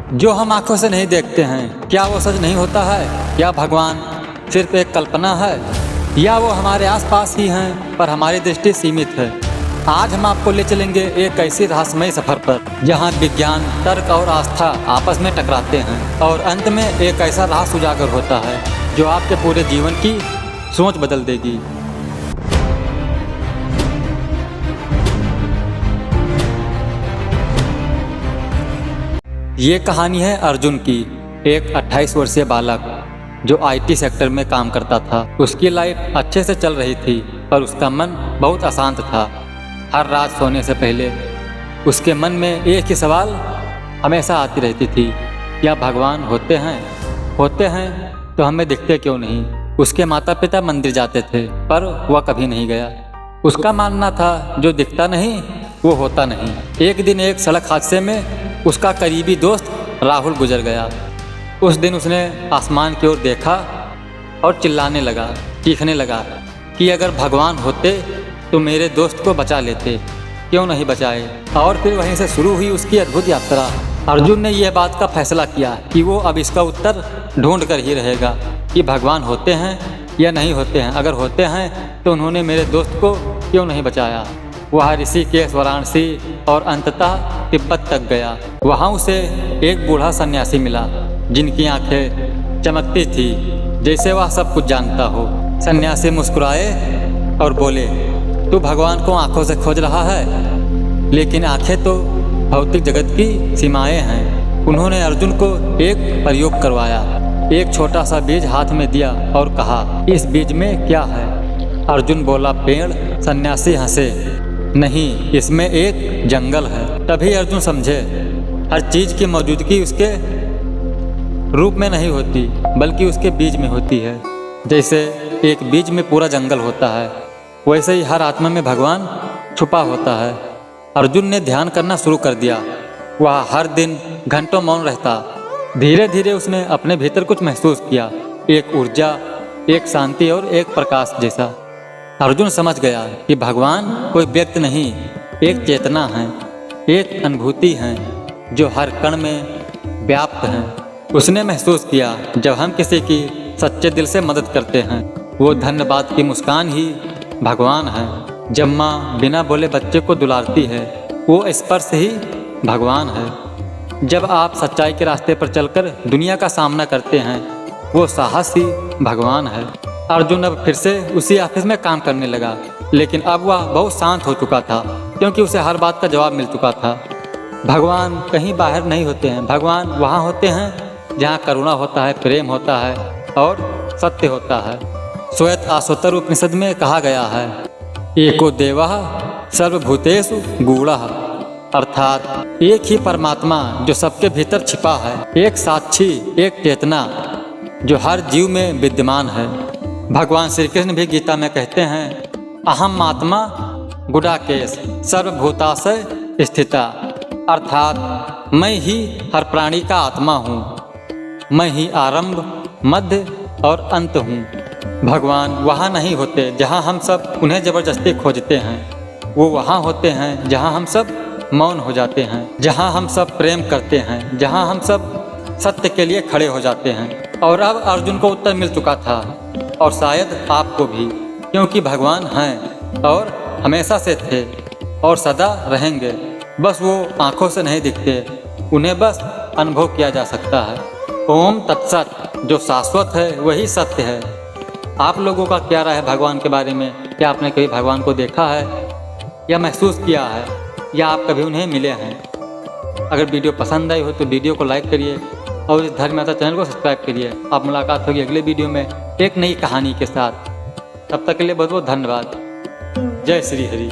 जो हम आंखों से नहीं देखते हैं, क्या वो सच नहीं होता है? क्या भगवान सिर्फ एक कल्पना है, या वो हमारे आसपास ही हैं पर हमारी दृष्टि सीमित है? आज हम आपको ले चलेंगे एक ऐसी रहस्यमय सफर पर जहां विज्ञान, तर्क और आस्था आपस में टकराते हैं और अंत में एक ऐसा रहस्य उजागर होता है जो आपके पूरे जीवन की सोच बदल देगी। ये कहानी है अर्जुन की, एक 28 वर्षीय बालक जो आईटी सेक्टर में काम करता था। उसकी लाइफ अच्छे से चल रही थी पर उसका मन बहुत अशांत था। हर रात सोने से पहले उसके मन में एक ही सवाल हमेशा आती रहती थी, क्या भगवान होते हैं? होते हैं तो हमें दिखते क्यों नहीं? उसके माता पिता मंदिर जाते थे पर वह कभी नहीं गया। उसका मानना था जो दिखता नहीं वो होता नहीं। एक दिन एक सड़क हादसे में उसका करीबी दोस्त राहुल गुजर गया। उस दिन उसने आसमान की ओर देखा और चिल्लाने लगा, चीखने लगा कि अगर भगवान होते तो मेरे दोस्त को बचा लेते, क्यों नहीं बचाए? और फिर वहीं से शुरू हुई उसकी अद्भुत यात्रा। अर्जुन ने यह बात का फैसला किया कि वो अब इसका उत्तर ढूंढ कर ही रहेगा कि भगवान होते हैं या नहीं होते हैं। अगर होते हैं तो उन्होंने मेरे दोस्त को क्यों नहीं बचाया? वह ऋषिकेश, वाराणसी और अंततः तिब्बत तक गया। वहाँ उसे एक बूढ़ा सन्यासी मिला जिनकी आंखें चमकती थी जैसे वह सब कुछ जानता हो। सन्यासी मुस्कुराए और बोले, तू भगवान को आंखों से खोज रहा है, लेकिन आंखें तो भौतिक जगत की सीमाएं हैं। उन्होंने अर्जुन को एक प्रयोग करवाया। एक छोटा सा बीज हाथ में दिया और कहा, इस बीज में क्या है? अर्जुन बोला, पेड़। सन्यासी हंसे, नहीं, इसमें एक जंगल है। तभी अर्जुन समझे, हर चीज की मौजूदगी उसके रूप में नहीं होती बल्कि उसके बीज में होती है। जैसे एक बीज में पूरा जंगल होता है, वैसे ही हर आत्मा में भगवान छुपा होता है। अर्जुन ने ध्यान करना शुरू कर दिया। वह हर दिन घंटों मौन रहता। धीरे धीरे उसने अपने भीतर कुछ महसूस किया, एक ऊर्जा, एक शांति और एक प्रकाश जैसा। अर्जुन समझ गया कि भगवान कोई व्यक्ति नहीं, एक चेतना है, एक अनुभूति है जो हर कण में व्याप्त है। उसने महसूस किया, जब हम किसी की सच्चे दिल से मदद करते हैं, वो धन्यवाद की मुस्कान ही भगवान है। जब माँ बिना बोले बच्चे को दुलारती है, वो स्पर्श ही भगवान है। जब आप सच्चाई के रास्ते पर चलकर दुनिया का सामना करते हैं, वो साहस ही भगवान है। अर्जुन अब फिर से उसी ऑफिस में काम करने लगा, लेकिन अब वह बहुत शांत हो चुका था क्योंकि उसे हर बात का जवाब मिल चुका था। भगवान कहीं बाहर नहीं होते हैं, भगवान वहाँ होते हैं जहाँ करुणा होता है, प्रेम होता है और सत्य होता है। श्वेत आश्वतर उपनिषद में कहा गया है, एको देवः सर्वभूतेषु गूढ़ः, अर्थात एक ही परमात्मा जो सबके भीतर छिपा है, एक साक्षी, एक चेतना जो हर जीव में विद्यमान है। भगवान श्री कृष्ण भी गीता में कहते हैं, अहम आत्मा गुडाकेश सर्वभूताशय स्थिता, अर्थात मैं ही हर प्राणी का आत्मा हूँ, मैं ही आरंभ, मध्य और अंत हूँ। भगवान वहाँ नहीं होते जहाँ हम सब उन्हें जबरदस्ती खोजते हैं, वो वहाँ होते हैं जहाँ हम सब मौन हो जाते हैं, जहाँ हम सब प्रेम करते हैं, जहाँ हम सब सत्य के लिए खड़े हो जाते हैं। और अब अर्जुन को उत्तर मिल चुका था और शायद आपको भी, क्योंकि भगवान हैं और हमेशा से थे और सदा रहेंगे। बस वो आंखों से नहीं दिखते, उन्हें बस अनुभव किया जा सकता है। ओम तत्सत, जो शाश्वत है वही सत्य है। आप लोगों का क्या राय है भगवान के बारे में? क्या आपने कभी भगवान को देखा है या महसूस किया है, या आप कभी उन्हें मिले हैं? अगर वीडियो पसंद आई हो तो वीडियो को लाइक करिए और इस धर्म यात्रा चैनल को सब्सक्राइब करिए। अब मुलाकात होगी अगले वीडियो में एक नई कहानी के साथ। तब तक के लिए बहुत बहुत धन्यवाद। जय श्री हरि।